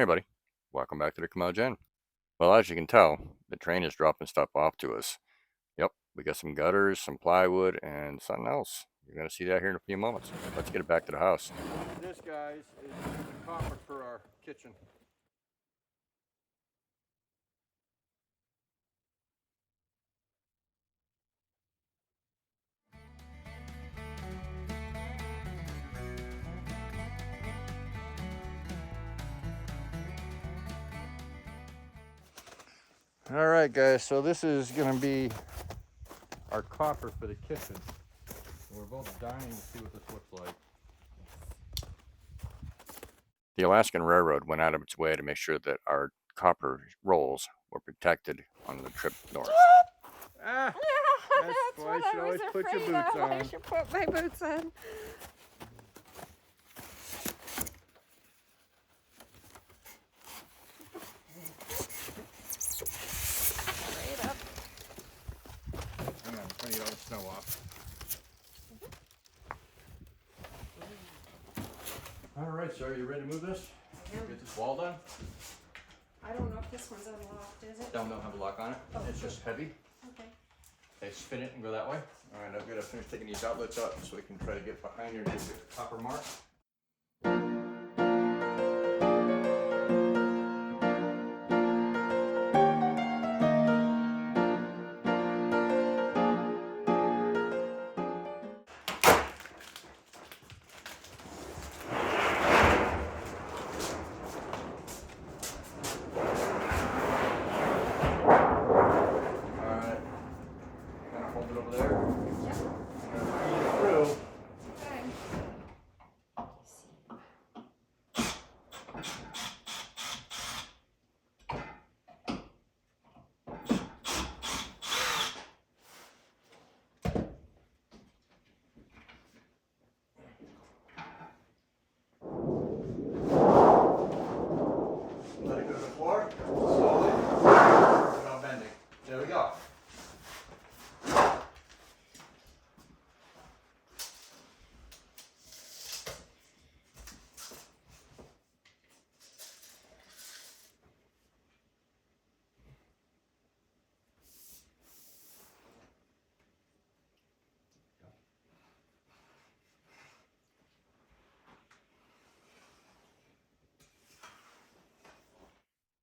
Hey, buddy. Welcome back to the Commode Gen. Well, as you can tell, the train is dropping stuff off to us. Yep, we got some gutters, some plywood, and something else. You're going to see that here in a few moments. Let's get it back to the house. This, guys, is the copper for our kitchen. All right, guys, so this is going to be our copper for the kitchen. We're both dying to see what this looks like. The Alaskan Railroad went out of its way to make sure that our copper rolls were protected on the trip north. Ah, That's why you what should I always was put your afraid boots of. on. I should put my boots on. Straight up. Hang on, I'm trying to get all the snow off. All right, so are you ready to move this? Get this wall done? I don't know if this one's unlocked, is it? Don't have a lock on it. Oh. It's just heavy. Okay. Okay, spin it and go that way. All right, I've got to finish taking these outlets up so we can try to get behind here and get the copper mark. Over there. Yep. Feed it through. Okay. Let it go to the floor. Slowly. Without bending. There we go.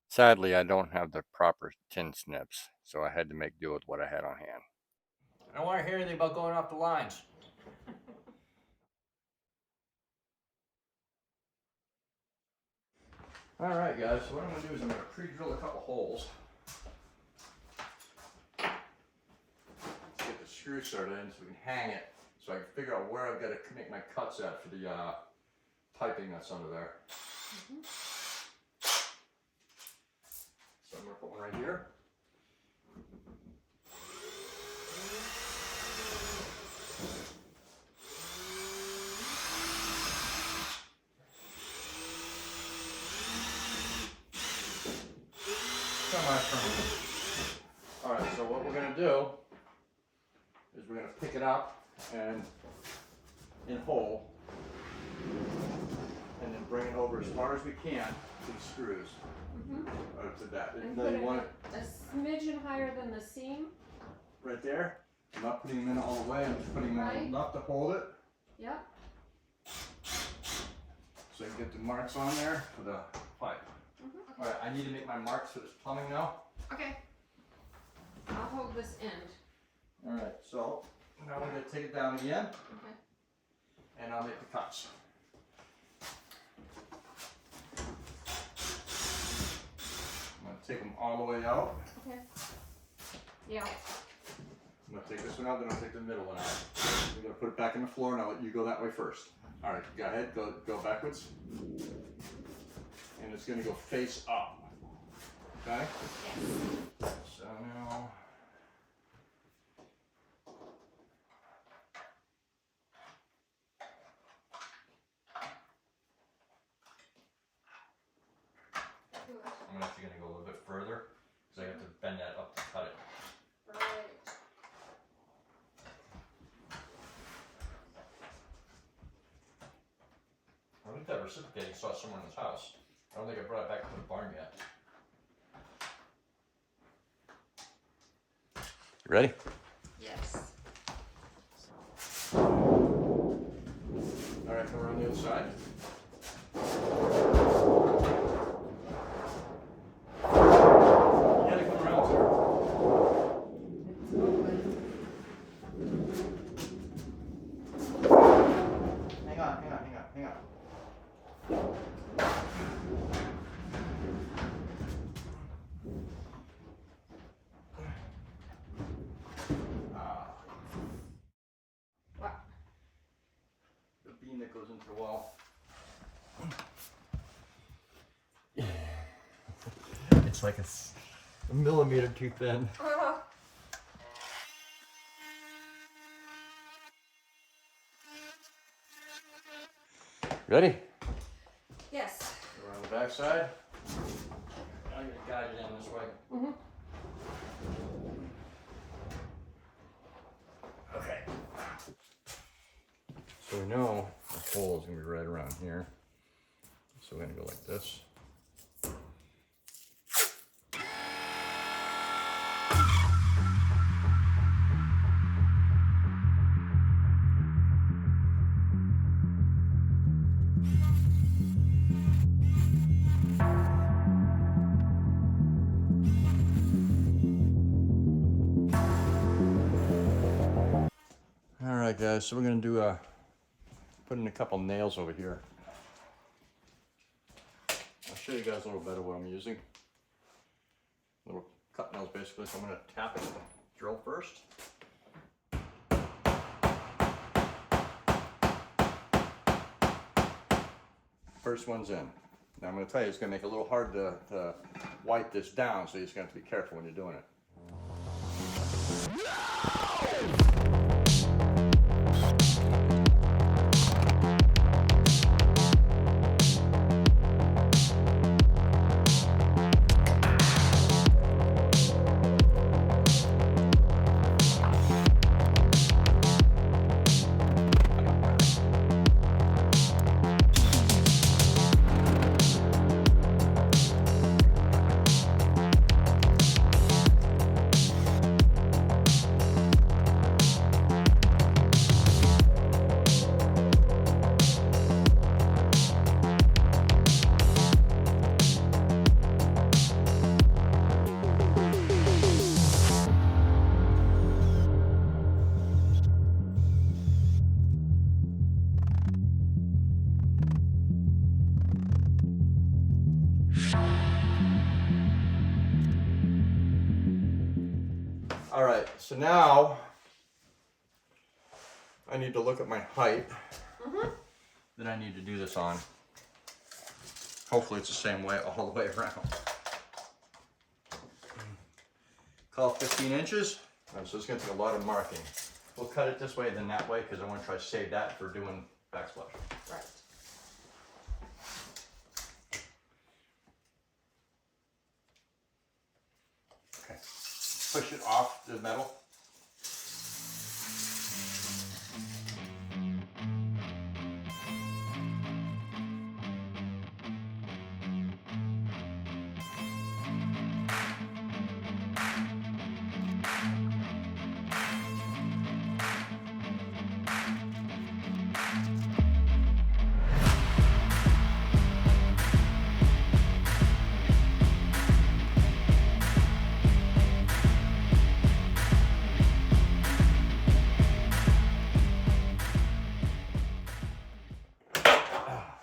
Sadly, I don't have the proper tin snips, so I had to make do with what I had on hand. I don't want to hear anything about going off the lines. All right, guys, so what I'm going to do is I'm going to pre-drill a couple holes. Let's get the screw started in so we can hang it, so I can figure out where I've got to make my cuts at for the piping that's under there. So I'm going to put one right here. All right, so what we're going to do is we're going to pick it up and in hole, and then bring it over as far as we can to the screws. To that. And Now put you it want it a smidgen higher than the seam. right there. I'm not putting them in all the way. I'm just putting them Right. in enough to hold it, Yep. so I can get the marks on there for the pipe. All right, I need to make my marks for this plumbing now. Okay. I'll hold this end. All right, so now I'm going to take it down again, Okay. and I'll make the cuts. I'm going to take them all the way out. Okay. Yeah. I'm going to take this one out, then I'll take the middle one out. I'm going to put it back in the floor, and I'll let you go that way first. All right, go ahead, go backwards. And it's going to go face up. Okay? Yes. So now... I'm actually going to go a little bit further, because I have to bend that up to cut it. Right. I think that reciprocating saw somewhere in this house. I don't think I brought it back to You ready? Yes. All right, come around the other side. You gotta come around, sir. Hang on. What? The beam that goes into the wall. It's like a millimeter too thin. Ready? Yes. Around the back side. I'm gonna guide it in this way. Mm-hmm. Okay. So we know the hole is gonna be right around here. So we're gonna go like this. All right, guys. So we're gonna do put in a couple nails over here. I'll show you guys a little better what I'm using. Little cut nails, basically. So I'm gonna tap it with the drill first. First one's in. Now I'm gonna tell you, it's gonna make it a little hard to wipe this down, so you're just gonna have to be careful when you're doing it. All right, so now I need to look at my height that I need to do this on. Hopefully it's the same way all the way around. Call it 15 inches. So it's gonna take a lot of marking. We'll cut it this way than that way because I want to try to save that for doing backsplash. Right. Okay. Push it off the metal.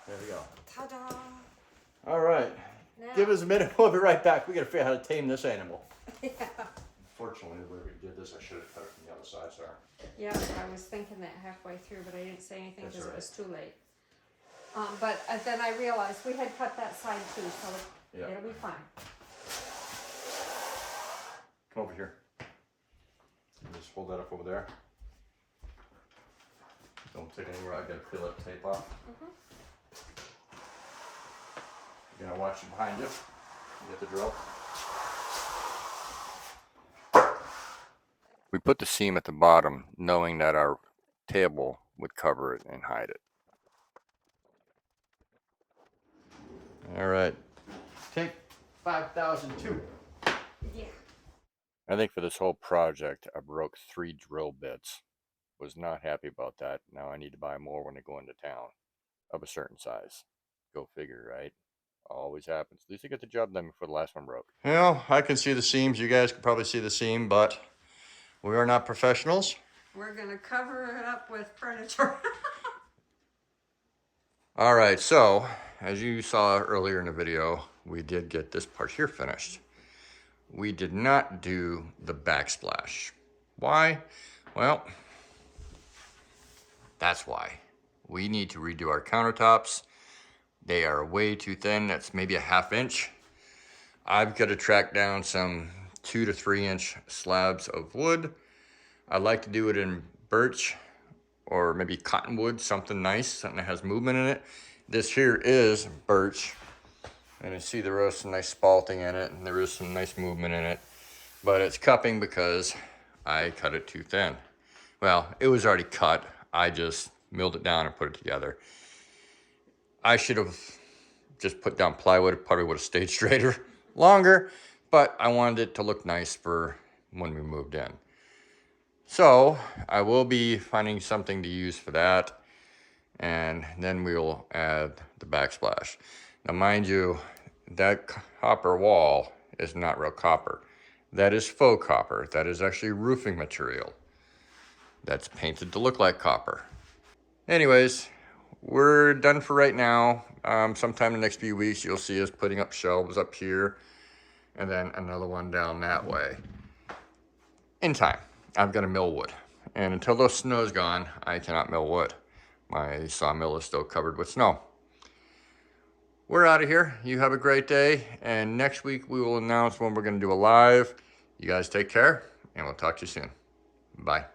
There we go. Ta-da! All right. Now. Give us a minute. We'll be right back. We got to figure out how to tame this animal. Yeah. Fortunately, the way we did this, I should have cut it from the other side, sorry. Yeah, I was thinking that halfway through, but I didn't say anything That's because all it was too late. But then I realized we had cut that side too, so Yeah. it'll be fine. Come over here. Just hold that up over there. Don't take it anywhere. I gotta peel that tape off. You're gonna watch it behind you. You get the drill. We put the seam at the bottom knowing that our table would cover it and hide it. All right. Take 5002. Yeah. I think for this whole project, I broke 3 drill bits. Was not happy about that. Now I need to buy more when I go into town of a certain size. Go figure, right? Always happens. At least I get the job done before the last one broke. Well, I can see the seams. You guys can probably see the seam, but we are not professionals. We're gonna cover it up with furniture. All right, so as you saw earlier in the video, we did get this part here finished. We did not do the backsplash. Why? Well, that's why. We need to redo our countertops. They are way too thin. That's maybe a 1/2 inch. I've got to track down some 2 to 3 inch slabs of wood. I like to do it in birch or maybe cottonwood, something nice, something that has movement in it. This here is birch, and you see there is some nice spalting in it, and there is some nice movement in it, but it's cupping because I cut it too thin. Well, it was already cut. I just milled it down and put it together. I should have just put down plywood. It probably would have stayed straighter longer, but I wanted it to look nice for when we moved in. So I will be finding something to use for that, and then we'll add the backsplash. Now mind you, that copper wall is not real copper. That is faux copper. That is actually roofing material that's painted to look like copper. Anyways, we're done for right now. Sometime in the next few weeks, you'll see us putting up shelves up here and then another one down that way. In time, I've got to mill wood. And until the snow's gone, I cannot mill wood. My sawmill is still covered with snow. We're out of here. You have a great day. And next week, we will announce when we're going to do a live. You guys take care, and we'll talk to you soon. Bye.